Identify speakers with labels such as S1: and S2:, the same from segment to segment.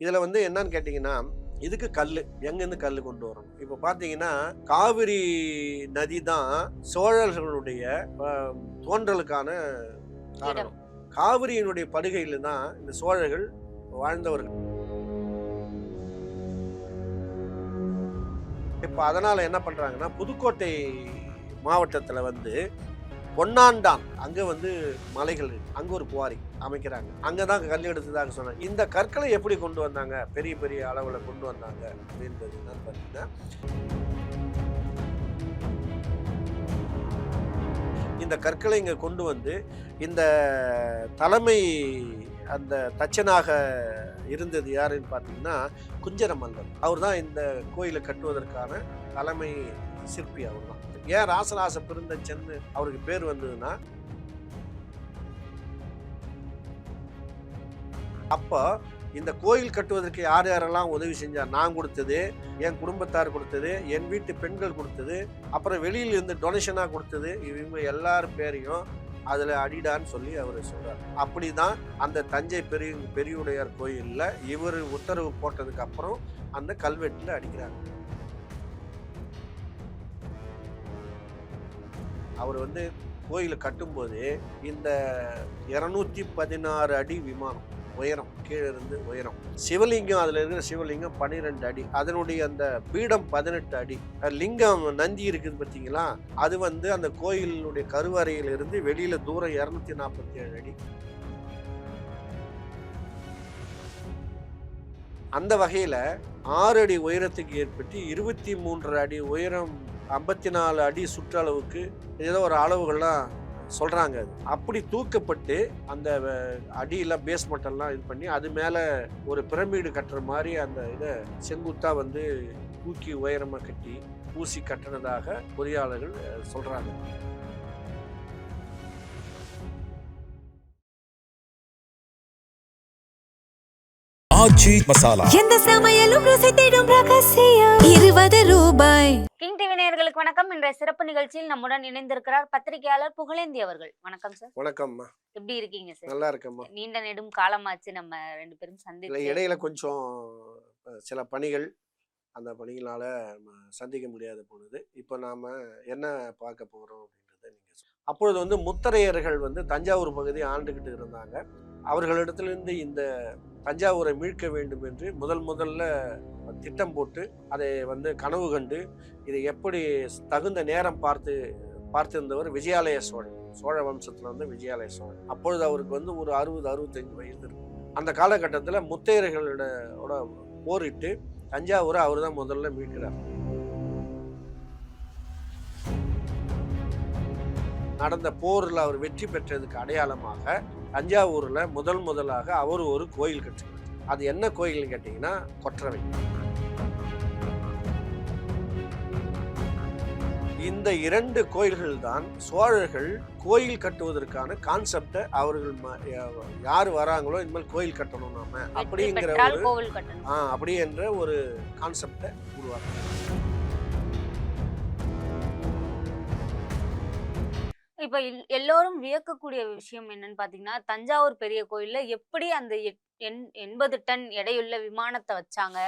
S1: இதில் வந்து என்னன்னு கேட்டிங்கன்னா, இதுக்கு கல்லு எங்கேருந்து கல்லு கொண்டு வரணும்? இப்போ பார்த்தீங்கன்னா, காவிரி நதி தான் சோழர்களுடைய அ தோன்றலுக்கான
S2: இடம்.
S1: காரணம். காவிரியினுடைய படுகையில தான் இந்த சோழர்கள் வாழ்ந்தவர்கள். இப்ப அதனால என்ன பண்றாங்கன்னா, புதுக்கோட்டை மாவட்டத்துல வந்து பொன்னாண்டான் அங்க வந்து மலைகள் இருக்கு. அங்க ஒரு குவாரி அமைக்கிறாங்க. அங்க தான் கல் எடுத்ததாக சொன்னாங்க. இந்த கற்களை எப்படி கொண்டு வந்தாங்க? பெரிய பெரிய அளவுல கொண்டு வந்தாங்க அப்படின்றது என்னன்னு பார்த்தீங்கன்னா, இந்த கற்களை இங்க கொண்டு வந்து இந்த தலைமை அந்த தச்சனாக இருந்தது யாருன்னு பார்த்தீங்கன்னா, குஞ்சர மல்லர். அவர் தான் இந்த கோயில கட்டுவதற்கான தலைமை சிற்பி அவர் தான். ஏன் ராசராச பெருந்தச்சன்னு அவருக்கு பேர் வந்ததுன்னா, அப்போ இந்த கோயில் கட்டுவதற்கு யார் யாரெல்லாம் உதவி செஞ்சார்? நான் குடுத்தது, என் குடும்பத்தார் குடுத்தது, என் வீட்டு பெண்கள் குடுத்தது, அப்புறம் வெளியில இருந்து டொனேஷனா குடுத்தது, இவங்க எல்லார் பேரையும் அதுல அடிடான்னு சொல்லி அவரு சொல்றார். அப்படிதான் அந்த தஞ்சை பெரியுடையார் கோயில்ல இவரு உத்தரவு போட்டதுக்கு அப்புறம் அந்த கல்வெட்டுல அடிக்கிறாங்க. அவர் வந்து கோயில கட்டும்போது இந்த 216 அடி விமானம் உயரம், கீழ இருந்து உயரம். சிவலிங்கம், அதுல இருக்கிற சிவலிங்கம் 12 அடி, அதனுடைய அந்த பீடம் 18 அடி. லிங்கம் நந்தி இருக்குது பார்த்தீங்களா, அது வந்து அந்த கோயிலுடைய கருவறையில இருந்து வெளியில தூரம் 247 அடி. அந்த வகையில 6 அடி உயரத்துக்கு ஏற்பட்டு 23 அடி உயரம், 54 அடி சுற்றளவுக்கு ஏதோ ஒரு அளவுகள்லாம் சொல்றாங்க. அது அப்படி தூக்கப்பட்டு அந்த அடியில பேஸ்மெண்ட் எல்லாம் இது பண்ணி அது மேல ஒரு பிரமிடு கட்டுற மாதிரி அந்த இதை செங்குத்தா வந்து தூக்கி உயரமா கட்டி ஊசி கட்டினதாக பொறியாளர்கள் சொல்றாங்க.
S3: ஆச்சி மசாலா.
S4: எந்த சமையலும் ருசி தேடும் ரகசியம் 20 ரூபாய்.
S2: கிங் டிவி நேயர்களுக்கு வணக்கம். இன்றைய சிறப்பு நிகழ்ச்சியில் நம்முடன் இணைந்திருக்கிறார் பத்திரிகையாளர் புகழேந்தி அவர்கள். வணக்கம் சார்.
S1: வணக்கம்மா.
S2: எப்படி இருக்கீங்க சார்?
S1: நல்லா இருக்கம்மா.
S2: நீண்ட நெடும் காலமாச்சு நம்ம 2 பேரும்
S1: இல்லை,
S2: சந்திச்சு.
S1: இடையில கொஞ்சம் சில பணிகள், அந்த பணிகளால நம்ம சந்திக்க முடியாத போனது. இப்போ நாம என்ன பார்க்க போறோம் அப்படின்றத நீங்க அப்பொழுது வந்து முத்தரையர்கள் வந்து தஞ்சாவூர் பகுதியை ஆண்டுகிட்டு இருந்தாங்க. அவர்களிடத்திலிருந்து இந்த தஞ்சாவூரை மீட்க வேண்டும் என்று முதல்ல திட்டம் போட்டு அதை வந்து கனவு கண்டு இதை எப்படி தகுந்த நேரம் பார்த்திருந்தவர் விஜயாலய சோழன். சோழ வம்சத்துல வந்து விஜயாலய சோழன். அப்பொழுது அவருக்கு வந்து ஒரு 60-65 வயது இருக்கும். அந்த காலகட்டத்தில் முத்தையர்களோட போரிட்டு தஞ்சாவூரை அவர் தான் முதல்ல மீட்கிறார். நடந்த போரில் அவர் வெற்றி பெற்றதுக்கு அடையாளமாக தஞ்சாவூர்ல முதலாக அவர் ஒரு கோயில் கட்டுகிறார். அது என்ன கோயில்னு கேட்டீங்கன்னா கொற்றவை. இந்த 2 கோயில்கள் தான் சோழர்கள் கோயில் கட்டுவதற்கான கான்செப்டை அவர்கள் யார் வராங்களோ இனிமேல் கோயில் கட்டணும் நாம அப்படிங்கிற அப்படி என்ற ஒரு கான்செப்டை உருவாக்குறாங்க.
S2: இப்ப எல்லோரும் வியக்கக்கூடிய விஷயம் என்னன்னு பாத்தீங்கன்னா, தஞ்சாவூர் பெரிய கோயில்ல எப்படி அந்த 80 டன் எடையுள்ள விமானத்தை வச்சாங்க?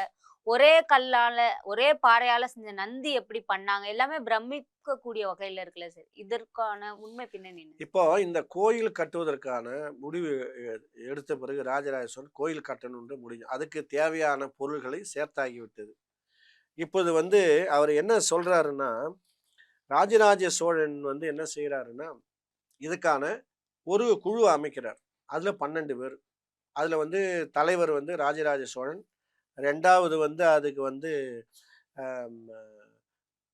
S2: ஒரே கல்லால, ஒரே பாறையால செஞ்ச நந்தி எப்படி பண்ணாங்க? எல்லாமே பிரமிக்கக்கூடிய வகையில இருக்குல்ல சார். இதற்கான உண்மை பின்னணி என்ன?
S1: இப்போ இந்த கோயில் கட்டுவதற்கான முடிவு எடுத்த பிறகு ராஜராஜ சோழன் கோயில் கட்டணும்னு முடிஞ்சு அதுக்கு தேவையான பொருள்களை சேர்த்தாகிவிட்டது. இப்போது வந்து அவர் என்ன சொல்றாருன்னா, ராஜராஜ சோழன் வந்து என்ன செய்யறாருன்னா, இதுக்கான ஒரு குழு அமைக்கிறார். அதுல 12 பேர். அதுல வந்து தலைவர் வந்து ராஜராஜ சோழன். 2வது வந்து அதுக்கு வந்து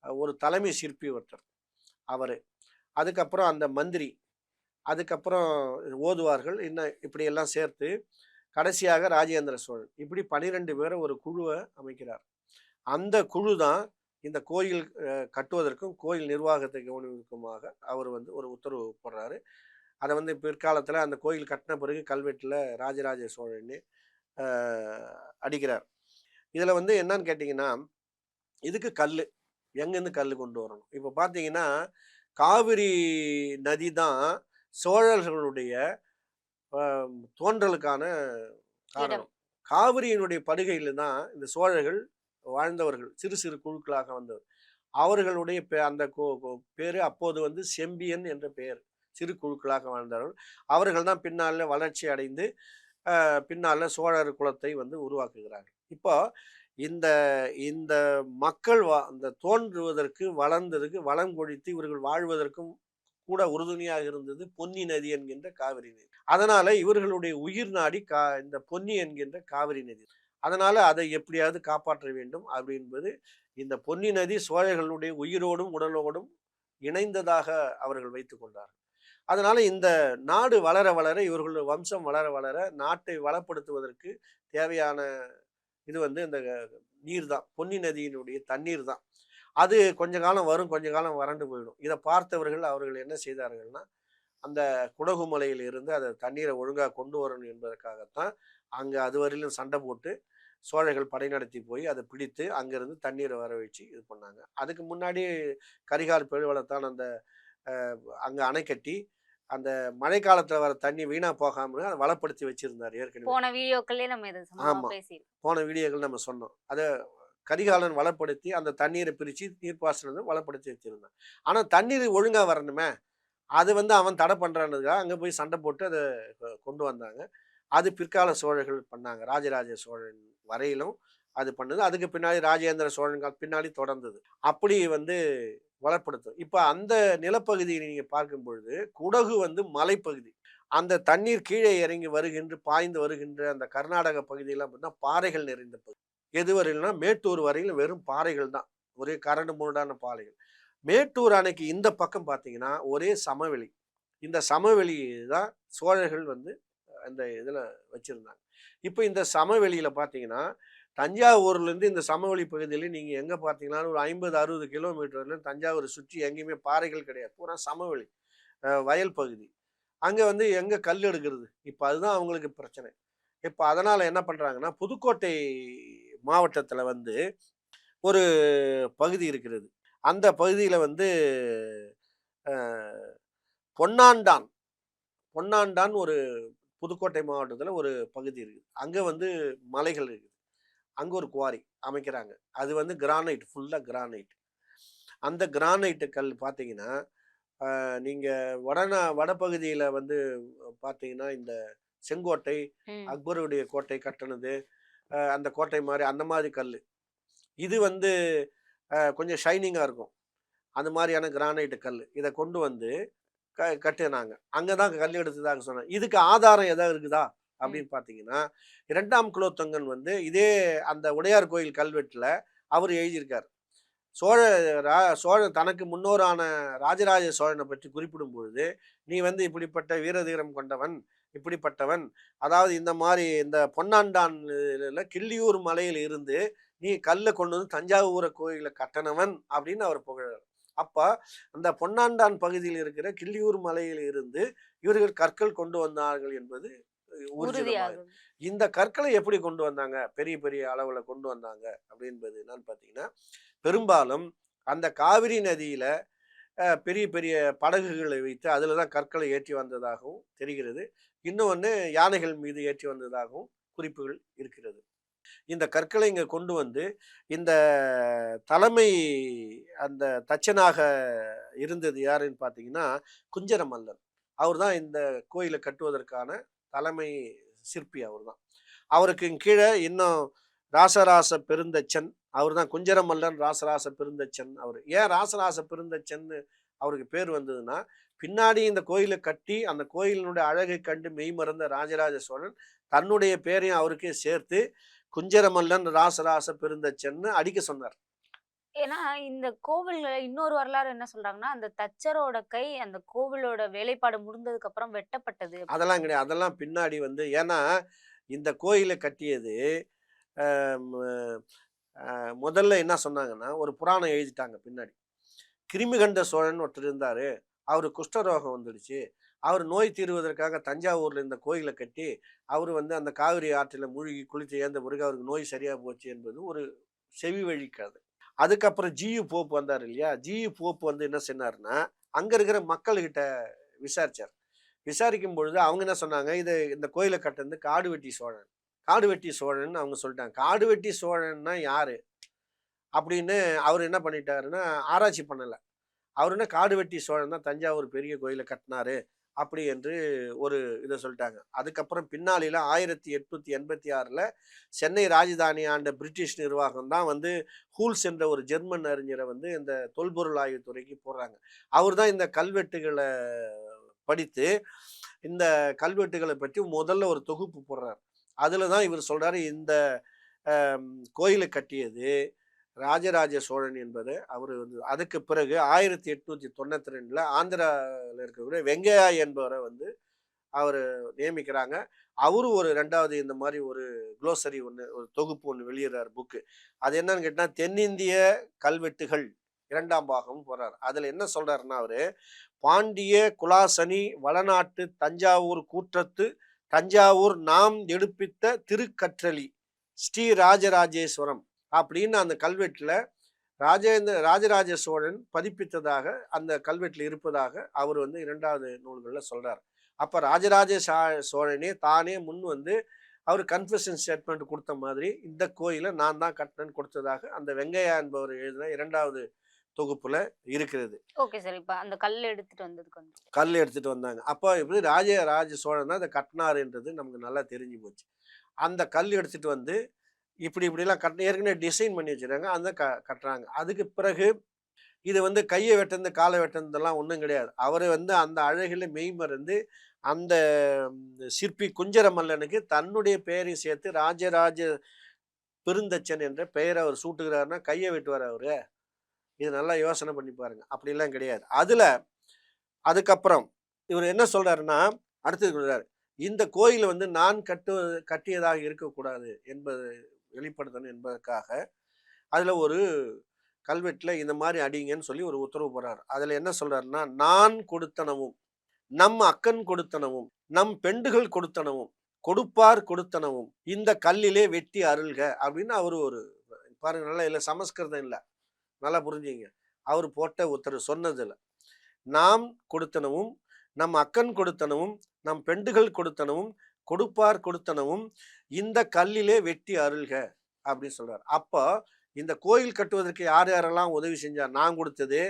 S1: ஒரு தலைமை சிற்பி ஒருத்தர் அவரு. அதுக்கப்புறம் அந்த மந்திரி, அதுக்கப்புறம் ஓதுவார்கள், இன்னும் இப்படி எல்லாம் சேர்த்து கடைசியாக ராஜேந்திர சோழன். இப்படி 12 பேரை ஒரு குழுவை அமைக்கிறார். அந்த குழு தான் இந்த கோயில் கட்டுவதற்கும் கோயில் நிர்வாகத்தை கவனிப்பதற்குமாக அவர் வந்து ஒரு உத்தரவு போடுறாரு. அதை வந்து பிற்காலத்தில் அந்த கோயில் கட்டின பிறகு கல்வெட்டில் ராஜராஜ சோழன் அடிக்கிறார். இதில் வந்து என்னன்னு கேட்டிங்கன்னா, இதுக்கு கல் எங்கேருந்து கல் கொண்டு வரணும்? இப்போ பார்த்தீங்கன்னா, காவிரி நதி தான் சோழர்களுடைய தோன்றலுக்கான காரணம். காவிரியினுடைய படுகையில் தான் இந்த சோழர்கள் வாழ்ந்தவர்கள், சிறு சிறு குழுக்களாக வந்தவர். அவர்களுடைய அந்த பேரு அப்போது வந்து செம்பியன் என்ற பெயர். சிறு குழுக்களாக வாழ்ந்தார்கள். அவர்கள் தான் பின்னால வளர்ச்சி அடைந்து பின்னால சோழர் குலத்தை வந்து உருவாக்குகிறார்கள். இப்போ இந்த இந்த மக்கள் இந்த தோன்றுவதற்கு வளர்ந்ததுக்கு வளம் கொழித்து இவர்கள் வாழ்வதற்கும் கூட உறுதுணையாக இருந்தது பொன்னி நதி என்கின்ற காவிரி நதி. அதனால இவர்களுடைய உயிர் நாடி இந்த பொன்னி என்கின்ற காவிரி நதி. அதனால அதை எப்படியாவது காப்பாற்ற வேண்டும் அப்படி என்பது இந்த பொன்னி நதி சோழர்களுடைய உயிரோடும் உடலோடும் இணைந்ததாக அவர்கள் வைத்துக் கொண்டார்கள். அதனால இந்த நாடு வளர வளர இவர்களுடைய வம்சம் வளர வளர நாட்டை வளப்படுத்துவதற்கு தேவையான இது வந்து இந்த நீர் தான், பொன்னி நதியினுடைய தண்ணீர் தான். அது கொஞ்ச காலம் வரும், கொஞ்ச காலம் வறண்டு போயிடும். இதை பார்த்தவர்கள் அவர்கள் என்ன செய்தார்கள்னா, அந்த குடகு மலையில் இருந்து அதை தண்ணீரை ஒழுங்காக கொண்டு வரணும் என்பதற்காகத்தான் அங்கே அதுவரையிலும் சண்டை போட்டு சோழர்கள் படை நடத்தி போய் அதை பிடித்து அங்கிருந்து தண்ணீரை வர வச்சு இது பண்ணாங்க. அதுக்கு முன்னாடி கரிகால் பெருவளத்தான் அந்த அங்கே அணை கட்டி அந்த மழை காலத்துல வர தண்ணி வீணா போகாம அதை வளப்படுத்தி வச்சிருந்தார் ஏற்கனவே.
S2: போன வீடியோக்களே நம்ம இதை
S1: ஆமா, போன வீடியோக்கள் நம்ம சொன்னோம். அதை கரிகாலன் வளப்படுத்தி அந்த தண்ணீரை பிரித்து நீர்ப்பாசனத்தை வளப்படுத்தி வச்சிருந்தான். ஆனால் தண்ணீர் ஒழுங்காக வரணுமே, அது வந்து அவன் தடை பண்ணுறான்றதுக்காக அங்கே போய் சண்டை போட்டு அதை கொண்டு வந்தாங்க. அது பிற்கால சோழர்கள் பண்ணாங்க. ராஜராஜ சோழன் வரையிலும் அது பண்ணுது. அதுக்கு பின்னாடி ராஜேந்திர சோழன் பின்னாடி தொடர்ந்தது. அப்படி வந்து வளப்படுத்தும். இப்போ அந்த நிலப்பகுதியை நீங்கள் பார்க்கும் பொழுது குடகு வந்து மலைப்பகுதி. அந்த தண்ணீர் கீழே இறங்கி வருகின்ற பாய்ந்து வருகின்ற அந்த கர்நாடக பகுதியெல்லாம் பார்த்தீங்கன்னா பாறைகள் நிறைந்த பகுதி. எது வரையில்னா மேட்டூர் வரையிலும் வெறும் பாறைகள் தான், ஒரே கரண்டு முரடான பாறைகள். மேட்டூர் அணைக்கு இந்த பக்கம் பார்த்தீங்கன்னா ஒரே சமவெளி. இந்த சமவெளி தான் சோழர்கள் வந்து அந்த இதில் வச்சுருந்தாங்க. இப்போ இந்த சமவெளியில் பார்த்தீங்கன்னா தஞ்சாவூர்லேருந்து இந்த சமவெளி பகுதியில் நீங்கள் எங்கே பார்த்தீங்கன்னா ஒரு 50-60 கிலோமீட்டர்லேருந்து தஞ்சாவூரை சுற்றி எங்கேயுமே பாறைகள் கிடையாது, பூரா சமவெளி வயல் பகுதி. அங்கே வந்து எங்கே கல் எடுக்கிறது? இப்போ அதுதான் அவங்களுக்கு பிரச்சனை. இப்போ அதனால் என்ன பண்ணுறாங்கன்னா, புதுக்கோட்டை மாவட்டத்தில் வந்து ஒரு பகுதி இருக்கிறது. அந்த பகுதியில் வந்து பொன்னாண்டான் பொன்னாண்டான் ஒரு புதுக்கோட்டை மாவட்டத்தில் ஒரு பகுதி இருக்குது. அங்கே வந்து மலைகள் இருக்குது. அங்கே ஒரு குவாரி அமைக்கிறாங்க. அது வந்து கிரானைட், ஃபுல்லாக கிரானைட். அந்த கிரானைட்டு கல் பார்த்தீங்கன்னா நீங்கள் வடபகுதியில் வந்து பார்த்தீங்கன்னா இந்த செங்கோட்டை, அக்பருடைய கோட்டை கட்டினது, அந்த கோட்டை மாதிரி அந்த மாதிரி கல். இது வந்து கொஞ்சம் ஷைனிங்காக இருக்கும். அந்த மாதிரியான கிரானைட்டு கல் இதை கொண்டு வந்து கட்டினாங்க. அங்கே தான் கல் எடுத்ததாக சொன்னாங்க. இதுக்கு ஆதாரம் எதாவது இருக்குதா அப்படின்னு பார்த்தீங்கன்னா, 2ஆம் குலோத்துங்கன் வந்து இதே அந்த உடையார் கோயில் கல்வெட்டில் அவர் எழுதியிருக்கார். சோழன் தனக்கு முன்னோரான ராஜராஜ சோழனை பற்றி குறிப்பிடும் பொழுது, நீ வந்து இப்படிப்பட்ட வீரதீரம் கொண்டவன், இப்படிப்பட்டவன், அதாவது இந்த மாதிரி இந்த பொன்னாண்டான் கிள்ளியூர் மலையில் இருந்து நீ கல்லை கொண்டு வந்து தஞ்சாவூர் கோயிலை கட்டணவன் அப்படின்னு அவர் புகழார். அப்போ அந்த பொன்னாண்டான் பகுதியில் இருக்கிற கிள்ளியூர் மலையில் இருந்து இவர்கள் கற்கள் கொண்டு வந்தார்கள் என்பது உறுதியாகும். இந்த கற்களை எப்படி கொண்டு வந்தாங்க, பெரிய பெரிய அளவுல கொண்டு வந்தாங்க அப்படின்பது என்னன்னு பார்த்தீங்கன்னா, பெரும்பாலும் அந்த காவிரி நதியில பெரிய பெரிய படகுகளை வைத்து அதில் தான் கற்களை ஏற்றி வந்ததாகவும் தெரிகிறது. இன்னொன்று யானைகள் மீது ஏற்றி வந்ததாகவும் குறிப்புகள் இருக்கிறது. இந்த கற்களை இங்கே கொண்டு வந்து இந்த தலைமை அந்த தச்சனாக இருந்தது யாருன்னு பார்த்தீங்கன்னா குஞ்சர மல்லன். அவர் தான் இந்த கோயிலை கட்டுவதற்கான தலைமை சிற்பி. அவர் தான். அவருக்கு கீழே இன்னும் ராசராச பெருந்தச்சன், அவர் தான் குஞ்சர மல்லன் ராசராச பெருந்தச்சன். அவர் ஏன் ராசராச பெருந்தச்சன் அவருக்கு பேர் வந்ததுன்னா, பின்னாடி இந்த கோயிலை கட்டி அந்த கோயிலினுடைய அழகை கண்டு மெய்மறந்த ராஜராஜ சோழன் தன்னுடைய பேரையும் அவருக்கே சேர்த்து குஞ்சரமல்லன் ராசராச பெருந்தச்சன்னு அடிக்க சொன்னார்.
S2: ஏன்னா இந்த கோவில்ல இன்னொரு வரலாறு என்ன சொல்றாங்கன்னா, அந்த தச்சரோட கை அந்த கோவிலோட வேலைப்பாடு முடிந்ததுக்கு அப்புறம் வெட்டப்பட்டது.
S1: அதெல்லாம் கிடையாது. அதெல்லாம் பின்னாடி வந்து, ஏன்னா இந்த கோயிலை கட்டியது முதல்ல என்ன சொன்னாங்கன்னா, ஒரு புராணம் எழுதிட்டாங்க பின்னாடி. கிருமிகண்ட சோழன் ஒருத்தர் இருந்தாரு, அவரு குஷ்டரோகம் வந்துடுச்சு. அவர் நோய் தீர்வதற்காக தஞ்சாவூர்ல இந்த கோயிலை கட்டி அவர் வந்து அந்த காவிரி ஆற்றில் மூழ்கி குளித்து ஏந்த பிறகு அவருக்கு நோய் சரியா போச்சு என்பது ஒரு செவி வழி கதை. அதுக்கப்புறம் ஜியு போப் வந்தார் இல்லையா, ஜியு போப் வந்து என்ன சொன்னார்னா, அங்க இருக்கிற மக்கள்கிட்ட விசாரிச்சார். விசாரிக்கும் பொழுது அவங்க என்ன சொன்னாங்க, இது இந்த கோயிலை கட்டினது காடு வெட்டி சோழன், காடுவெட்டி சோழன் அவங்க சொல்லிட்டாங்க. காடுவெட்டி சோழன்னா யாரு அப்படின்னு அவர் என்ன பண்ணிட்டாருன்னா ஆராய்ச்சி பண்ணல. அவர் என்ன காடுவெட்டி சோழன் தான் தஞ்சாவூர் பெரிய கோயிலை கட்டினாரு அப்படி என்று ஒரு இதை சொல்லிட்டாங்க. அதுக்கப்புறம் பின்னாளில் 1886 சென்னை ராஜதானி ஆண்ட பிரிட்டிஷ் நிர்வாகம் தான் வந்து ஹூல்ஸ் என்ற ஒரு ஜெர்மன் அறிஞரை வந்து இந்த தொல்பொருள் ஆய்வுத்துறைக்கு போடுறாங்க. அவர் தான் இந்த கல்வெட்டுகளை படித்து இந்த கல்வெட்டுகளை பற்றி முதல்ல ஒரு தொகுப்பு போடுறார். அதில் தான் இவர் சொல்றாரு, இந்த கோயிலை கட்டியது ராஜராஜ சோழன் என்பது அவர் வந்து. அதுக்கு பிறகு 1892 ஆந்திராவில் இருக்கக்கூடிய வெங்கையா என்பவரை வந்து அவர் நியமிக்கிறாங்க. அவரு ஒரு 2வது இந்த மாதிரி ஒரு குளோசரி ஒன்று, ஒரு தொகுப்பு ஒன்று வெளியிடுறார் புக்கு. அது என்னன்னு கேட்டால் தென்னிந்திய கல்வெட்டுகள் 2ஆம் பாகம் போறார். அதில் என்ன சொல்றாருன்னா அவரு, பாண்டிய குலாசனி வளநாட்டு தஞ்சாவூர் கூற்றத்து தஞ்சாவூர் நாம் எடுப்பித்த திருக்கற்றளி ஸ்ரீ ராஜராஜேஸ்வரம் அப்படின்னு அந்த கல்வெட்டில் ராஜராஜ சோழன் பதிப்பித்ததாக அந்த கல்வெட்டில் இருப்பதாக அவர் வந்து 2வது நூல்களில் சொல்றார். அப்போ ராஜராஜ சோழனே தானே முன் வந்து அவர் கன்ஃபெஷன் ஸ்டேட்மெண்ட் கொடுத்த மாதிரி இந்த கோயிலை நான் தான் கட்டினேன்னு கொடுத்ததாக அந்த வெங்கையா என்பவர் எழுதின 2வது தொகுப்புல இருக்கிறது.
S2: Okay sir. இப்ப அந்த கல் எடுத்துட்டு வந்ததுக்கு வந்து
S1: கல் எடுத்துட்டு வந்தாங்க. அப்போ இப்படி ராஜராஜ சோழன் தான் அதை கட்டினாருன்றது நமக்கு நல்லா தெரிஞ்சு போச்சு. அந்த கல் எடுத்துட்டு வந்து இப்படிலாம் ஏற்கனவே டிசைன் பண்ணி வச்சுருக்காங்க, அந்த கட்டுறாங்க. அதுக்கு பிறகு இது வந்து கையை வெட்டுறது காலை வெட்டுறதெல்லாம் ஒன்றும் கிடையாது. அவர் வந்து அந்த அழகில் மெய்மறந்து அந்த சிற்பி குஞ்சர மல்லனுக்கு தன்னுடைய பெயரை சேர்த்து ராஜராஜ பெருந்தச்சன் என்ற பெயரை அவர் சூட்டுகிறாருன்னா கையை வெட்டுவார் அவரு. இது நல்லா யோசனை பண்ணி பாருங்க. அப்படிலாம் கிடையாது. அதுக்கப்புறம் இவர் என்ன சொல்றாருன்னா, அடுத்தது சொல்றாரு, இந்த கோயிலை வந்து நான் கட்டியதாக இருக்கக்கூடாது என்பது வெளிப்படுத்தணும் என்பதற்காக அதில் ஒரு கல்வெட்டில் இந்த மாதிரி அடிங்கன்னு சொல்லி ஒரு உத்தரவு போடுறாரு. அதில் என்ன சொல்றாருன்னா, நான் கொடுத்தனவும் நம் அக்கன் கொடுத்தனவும் நம் பெண்டுகள் கொடுத்தனவும் கொடுப்பார் கொடுத்தனவும் இந்த கல்லிலே வெட்டி அருள்க அப்படின்னு அவர் ஒரு பாருங்க. நல்லா இல்லை, சமஸ்கிருதம் இல்லை, நல்லா புரிஞ்சுங்க. அவர் போட்ட உத்தரவு சொன்னதில்லை. நாம் கொடுத்தனவும் நம் அக்கன் கொடுத்தனவும் நம் பெண்டுகள் கொடுத்தனவும் கொடுப்பார் கொடுத்தனவும் இந்த கல்லிலே வெட்டி அருள்க அப்படின்னு சொல்றார். அப்போ இந்த கோயில் கட்டுவதற்கு யார் யாரெல்லாம் உதவி செஞ்சார்? நான் கொடுத்தது,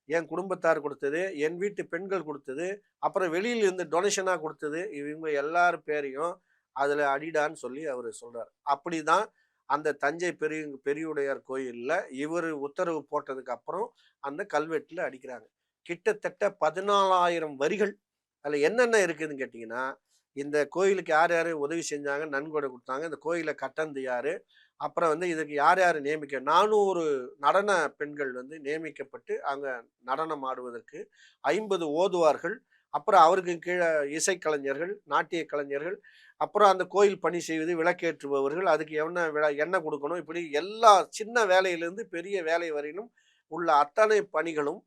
S1: என் குடும்பத்தார் கொடுத்தது, என் வீட்டு பெண்கள் கொடுத்தது, அப்புறம் வெளியில இருந்து டொனேஷனாக கொடுத்தது, இவங்க எல்லார் பேரையும் அதில் அடிடான்னு சொல்லி அவர் சொல்றார். அப்படிதான் அந்த தஞ்சை பெரியுடையார் கோயிலில் இவர் உத்தரவு போட்டதுக்கு அப்புறம் அந்த கல்வெட்டில் அடிக்கிறாங்க. கிட்டத்தட்ட 14,000 வரிகள். அதில் என்னென்ன இருக்குதுன்னு கேட்டிங்கன்னா, இந்த கோயிலுக்கு யார் யார் உதவி செஞ்சாங்க, நன்கொடை கொடுத்தாங்க, இந்த கோயிலை கட்டந்து யார், அப்புறம் வந்து இதுக்கு யார் யார் 400 நடன பெண்கள் வந்து நியமிக்கப்பட்டு அங்கே நடனம் ஆடுவதற்கு 50 ஓதுவார்கள், அப்புறம் அவருக்கு கீழே இசைக்கலைஞர்கள், நாட்டிய கலைஞர்கள், அப்புறம் அந்த கோயில் பணி செய்வது, விளக்கேற்றுபவர்கள், அதுக்கு என்ன கொடுக்கணும், இப்படி எல்லா சின்ன வேலையிலேருந்து பெரிய வேலை வரையிலும் உள்ள அத்தனை பணிகளும்,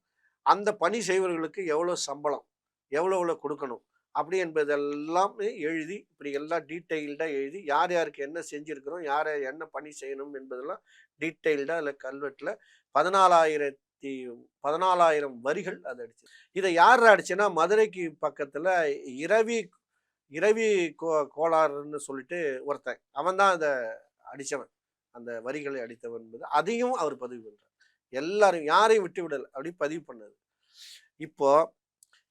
S1: அந்த பணி செய்வர்களுக்கு எவ்வளோ சம்பளம், எவ்வளோ கொடுக்கணும் அப்படி என்பதெல்லாம் எழுதி இப்படி எல்லாம் டீட்டெயில்டாக எழுதி யார் யாருக்கு என்ன செஞ்சுருக்கிறோம், யார் என்ன பணி செய்யணும் என்பதெல்லாம் டீட்டெயில்டாக அதில் கல்வெட்டில் 14,000 வரிகள் அதை அடிச்சு. இதை யார் அடிச்சுன்னா மதுரைக்கு பக்கத்தில் இரவி கோளாறுன்னு சொல்லிட்டு ஒருத்தன், அவன் தான் அதை அடித்தவன், அந்த வரிகளை அடித்தவன் என்பது அதையும் அவர் பதிவு பண்ணுறார். எல்லாரும் யாரையும் விட்டு விடலை அப்படி பதிவு பண்ணது. இப்போ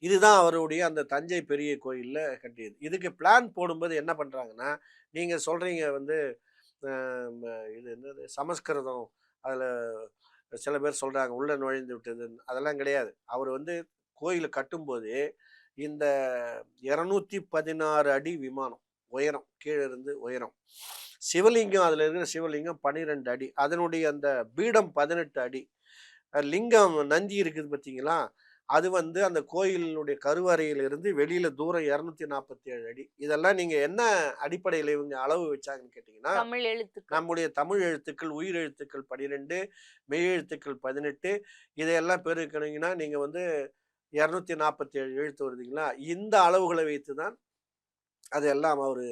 S1: இதுதான் அவருடைய அந்த தஞ்சை பெரிய கோயிலில் கட்டியது. இதுக்கு பிளான் போடும்போது என்ன பண்ணுறாங்கன்னா, நீங்கள் சொல்கிறீங்க வந்து இது என்னது சமஸ்கிருதம், அதில் சில பேர் சொல்கிறாங்க உள்ளே நுழைந்து விட்டதுன்னு. அதெல்லாம் கிடையாது. அவர் வந்து கோயிலை கட்டும்போது இந்த 216 அடி விமானம் உயரம், கீழே இருந்து உயரம், சிவலிங்கம், அதில் இருக்கிற சிவலிங்கம் 12 அடி, அதனுடைய அந்த பீடம் 18 அடி, லிங்கம் நந்தி இருக்குது பார்த்தீங்களா, அது வந்து அந்த கோயிலினுடைய கருவறையிலிருந்து வெளியில தூரம் 247 அடி. இதெல்லாம் நீங்க என்ன அடிப்படையில் இவங்க அளவு வச்சாங்கன்னு கேட்டீங்கன்னா, நம்முடைய தமிழ் எழுத்துக்கள், உயிர் எழுத்துக்கள் 12, மெய் எழுத்துக்கள் 18, இதையெல்லாம் பெருக்கணுங்கன்னா நீங்க வந்து 247 எழுத்து வருதுங்களா. இந்த அளவுகளை வைத்து தான் அதெல்லாம் அவர்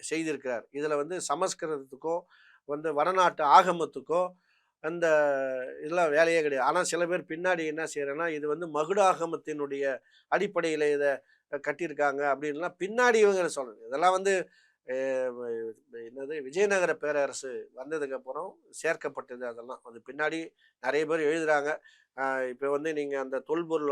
S1: செய்திருக்கிறார். இதுல வந்து சமஸ்கிருதத்துக்கோ வந்து வடநாட்டு ஆகமத்துக்கோ அந்த இதெல்லாம் வேலையே கிடையாது. ஆனால் சில பேர் பின்னாடி என்ன செய்யறேன்னா, இது வந்து மகுடாகமத்தினுடைய அடிப்படையில் இதை கட்டியிருக்காங்க அப்படின்லாம் பின்னாடி இவங்க சொல்றது. இதெல்லாம் வந்து என்னது விஜயநகர பேரரசு வந்ததுக்கப்புறம் சேர்க்கப்பட்டது. அதெல்லாம் அது பின்னாடி நிறைய பேர் எழுதுகிறாங்க. இப்போ வந்து நீங்கள் அந்த தொல்பொருள்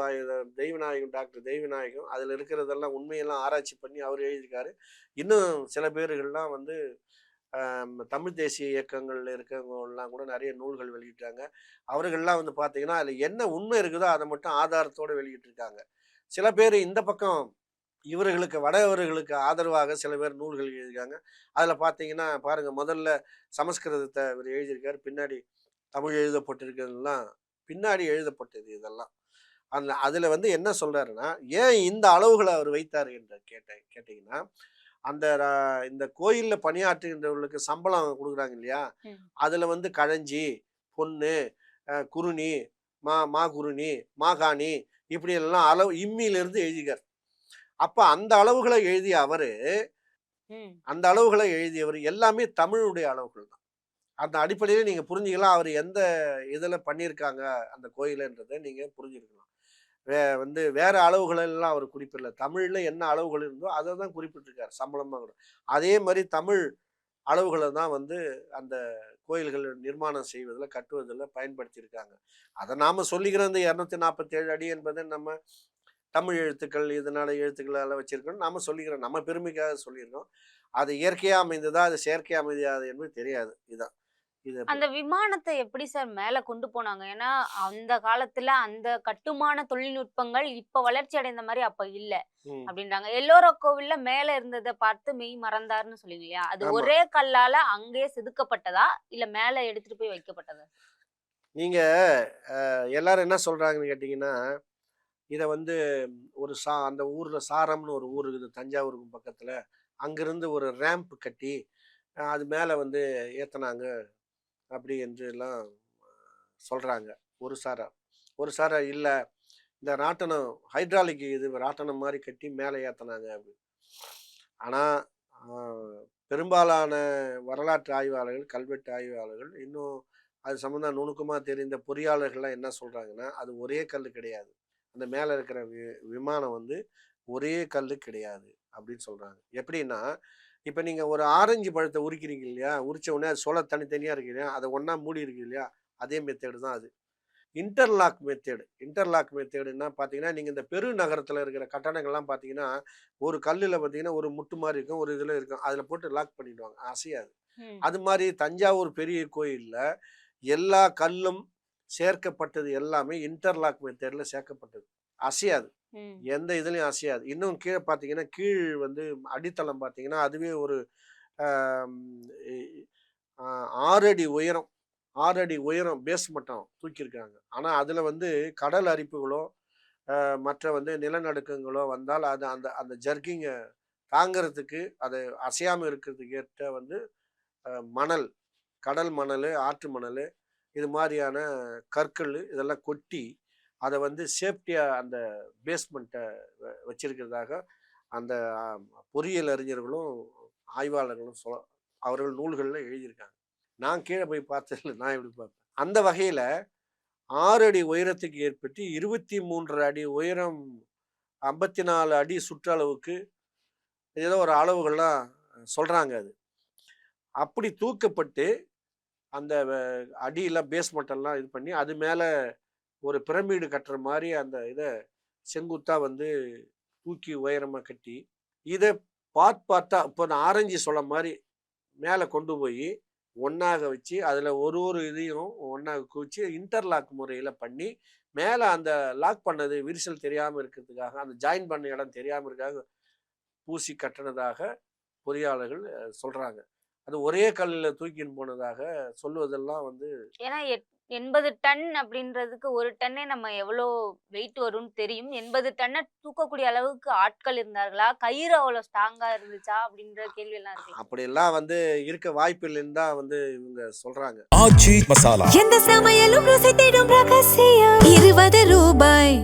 S1: தெய்வநாயகம், டாக்டர் தெய்வநாயகம், அதில் இருக்கிறதெல்லாம் உண்மையெல்லாம் ஆராய்ச்சி பண்ணி அவர் எழுதியிருக்காரு. இன்னும் சில பேர்கள்லாம் வந்து தமிழ் தேசிய இயக்கங்களில் இருக்கிறவங்கலாம் கூட நிறைய நூல்கள் வெளியிட்டாங்க. அவர்கள்லாம் வந்து பார்த்தீங்கன்னா அதில் என்ன உண்மை இருக்குதோ அதை மட்டும் ஆதாரத்தோடு வெளியிட்டிருக்காங்க. சில பேர் இந்த பக்கம் இவர்களுக்கு வடவர்களுக்கு ஆதரவாக சில பேர் நூல்கள் எழுதியிருக்காங்க. அதில் பார்த்தீங்கன்னா பாருங்கள், முதல்ல சமஸ்கிருதத்தை இவர் எழுதியிருக்காரு, பின்னாடி தமிழ் எழுதப்பட்டிருக்கிறதுலாம் பின்னாடி எழுதப்பட்டது இதெல்லாம். அதில் வந்து என்ன சொல்கிறாருன்னா, ஏன் இந்த அளவுகளை அவர் வைத்தார் என்று கேட்டிங்கன்னா, அந்த இந்த கோயிலில் பணியாற்றுகின்றவர்களுக்கு சம்பளம் கொடுக்குறாங்க இல்லையா, அதில் வந்து கழஞ்சி, பொண்ணு, குருணி, மாகுருணி, மாகாணி, இப்படி எல்லாம் அளவு இம்மியிலிருந்து எழுதிக்கார். அப்போ அந்த அளவுகளை எழுதியவர் எல்லாமே தமிழுடைய அளவுகள் தான். அந்த அடிப்படையில் நீங்கள் புரிஞ்சுக்கலாம் அவர் எந்த இதில் பண்ணியிருக்காங்க அந்த கோயிலுன்றதை நீங்கள் புரிஞ்சுருக்கலாம். வந்து வேறு அளவுகளெல்லாம் அவர் குறிப்பிடல. தமிழில் என்ன அளவுகள் இருந்தோ அதை தான் குறிப்பிட்டிருக்கார் சம்பளமாக கூட. அதே மாதிரி தமிழ் அளவுகளை தான் வந்து அந்த கோயில்கள் நிர்மாணம் செய்வதில் கட்டுவதில் பயன்படுத்தியிருக்காங்க. அதை நாம் சொல்லிக்கிறோம். இந்த 247 அடி என்பதை நம்ம தமிழ் எழுத்துக்கள் இதனால எழுத்துக்களால் வச்சிருக்கோம் நாம சொல்லிக்கிறோம், நம்ம பெருமைக்காக சொல்லியிருக்கோம். அது இயற்கையாக அமைந்ததா அது செயற்கையாக அமைந்தது என்பது தெரியாது. இதுதான் இது.
S2: அந்த விமானத்தை எப்படி சார் மேல கொண்டு போனாங்க? ஏன்னா அந்த காலத்துல அந்த கட்டுமான தொழில்நுட்பங்கள் இப்ப வளர்ச்சி அடைந்த மாதிரி அப்ப இல்ல அப்படின்றாங்க. எல்லோரா கோவில்ல மேல இருந்ததை பார்த்து மெய் மறந்தாருன்னு சொல்லுவீங்க இல்லையா, அது ஒரே கல்லால அங்கேயே செதுக்கப்பட்டதா இல்ல மேல எடுத்துட்டு போய் வைக்கப்பட்டதா?
S1: நீங்க எல்லாரும் என்ன சொல்றாங்கன்னு கேட்டீங்கன்னா, இதை வந்து ஒரு அந்த ஊர்ல சாரம்னு ஒரு ஊர் இருக்குது தஞ்சாவூருக்கு பக்கத்துல, அங்கிருந்து ஒரு ரேம்ப் கட்டி அது மேல வந்து ஏத்தினாங்க அப்படி என்று எல்லாம் சொல்றாங்க. ஒரு சாரா இல்லை, இந்த ராட்டனம் ஹைட்ராலிக் இது ராட்டனம் மாதிரி கட்டி மேலே ஏற்றினாங்க அப்படி. ஆனால் பெரும்பாலான வரலாற்று ஆய்வாளர்கள், கல்வெட்டு ஆய்வாளர்கள், இன்னும் அது சம்மந்தம் நுணுக்கமாக தெரிந்த பொறியாளர்கள்லாம் என்ன சொல்கிறாங்கன்னா, அது ஒரே கல் கிடையாது, அந்த மேலே இருக்கிற விமானம் வந்து ஒரே கல் கிடையாது அப்படின்னு சொல்கிறாங்க. எப்படின்னா, இப்போ நீங்கள் ஒரு ஆரஞ்சு பழத்தை உரிக்கிறீங்க இல்லையா, உரிச்ச உடனே அது சொல தனித்தனியாக இருக்கு இல்லையா, அதை ஒன்றா மூடி இருக்கு இல்லையா, அதே மெத்தேடு தான் அது. இன்டர்லாக் மெத்தேடுன்னா பார்த்தீங்கன்னா, நீங்கள் இந்த பெருநகரத்தில் இருக்கிற கட்டடங்கள்லாம் பார்த்தீங்கன்னா, ஒரு கல்லில் பார்த்தீங்கன்னா ஒரு முட்டு மாதிரி இருக்கும், ஒரு இதில் இருக்கும், அதில் போட்டு லாக் பண்ணிடுவாங்க, அசையாது. அது மாதிரி தஞ்சாவூர் பெரிய கோயிலில் எல்லா கல்லும் சேர்க்கப்பட்டது எல்லாமே இன்டர்லாக் மெத்தேடில் சேர்க்கப்பட்டது, அசையாது, எந்த இதுலையும் அசையாது. இன்னும் கீழே பார்த்தீங்கன்னா, கீழ் வந்து அடித்தளம் பார்த்தீங்கன்னா அதுவே ஒரு 6 அடி உயரம் பேஸ் மட்டம் தூக்கியிருக்காங்க. ஆனால் அதில் வந்து கடல் அரிப்புகளோ மற்ற வந்து நிலநடுக்கங்களோ வந்தால் அது அந்த அந்த ஜர்க்கிங்கை தாங்கிறதுக்கு, அதை அசையாமல் இருக்கிறதுக்கு ஏற்ற வந்து மணல், கடல் மணல், ஆற்று மணல், இது மாதிரியான கற்கள் இதெல்லாம் கொட்டி அதை வந்து சேஃப்டியாக அந்த பேஸ்மெண்ட்டை வச்சிருக்கிறதாக அந்த பொறியியல் அறிஞர்களும் ஆய்வாளர்களும் அவர்கள் நூல்களில் எழுதியிருக்காங்க. நான் கீழே போய் பார்த்ததில்லை, நான் எப்படி பார்ப்பேன். அந்த வகையில் 6 அடி உயரத்துக்கு ஏற்பட்டு 23 அடி உயரம், 54 அடி சுற்றளவுக்கு ஏதோ ஒரு அளவுகள்லாம் சொல்கிறாங்க. அது அப்படி தூக்கப்பட்டு அந்த அடியில் பேஸ்மெண்டெல்லாம் இது பண்ணி அது மேலே ஒரு பிரமிடு கட்டுற மாதிரி அந்த இதை செங்குத்தாக வந்து தூக்கி உயரமாக கட்டி இதை பார்த்தா இப்போ நான் ஆரஞ்சு சொல்ல மாதிரி மேலே கொண்டு போய் ஒன்றாக வச்சு அதில் ஒரு இதையும் ஒன்றாக குவிச்சு இன்டர்லாக் முறையில் பண்ணி மேலே அந்த லாக் பண்ணது விரிசல் தெரியாமல் இருக்கிறதுக்காக, அந்த ஜாயின் பண்ண இடம் தெரியாமல் இருக்காக பூசி கட்டினதாக பொறியாளர்கள் சொல்கிறாங்க. அது ஒரே கல்லில் தூக்கின்னு போனதாக சொல்லுவதெல்லாம் வந்து,
S2: ஏன்னா 80 டன் அப்படின்றதுக்கு ஒரு டன்னே நம்ம எவ்வளோ வெயிட் வரும்னு தெரியும். 80 டன்னை தூக்கக்கூடிய அளவுக்கு ஆட்கள் இருந்தார்களா, கயிறு அவ்வளோ ஸ்ட்ராங்கா இருந்துச்சா அப்படின்ற கேள்வி எல்லாம் இருக்கு.
S1: அப்படியெல்லாம் வந்து இருக்க வாய்ப்பு இல்லைன்னு தான் வந்து இவங்க சொல்றாங்க.
S3: ஆச்சி மசாலா.
S4: எந்த சமையலும் ருசி தேடும் ரகசியம் 20 ரூபாய்.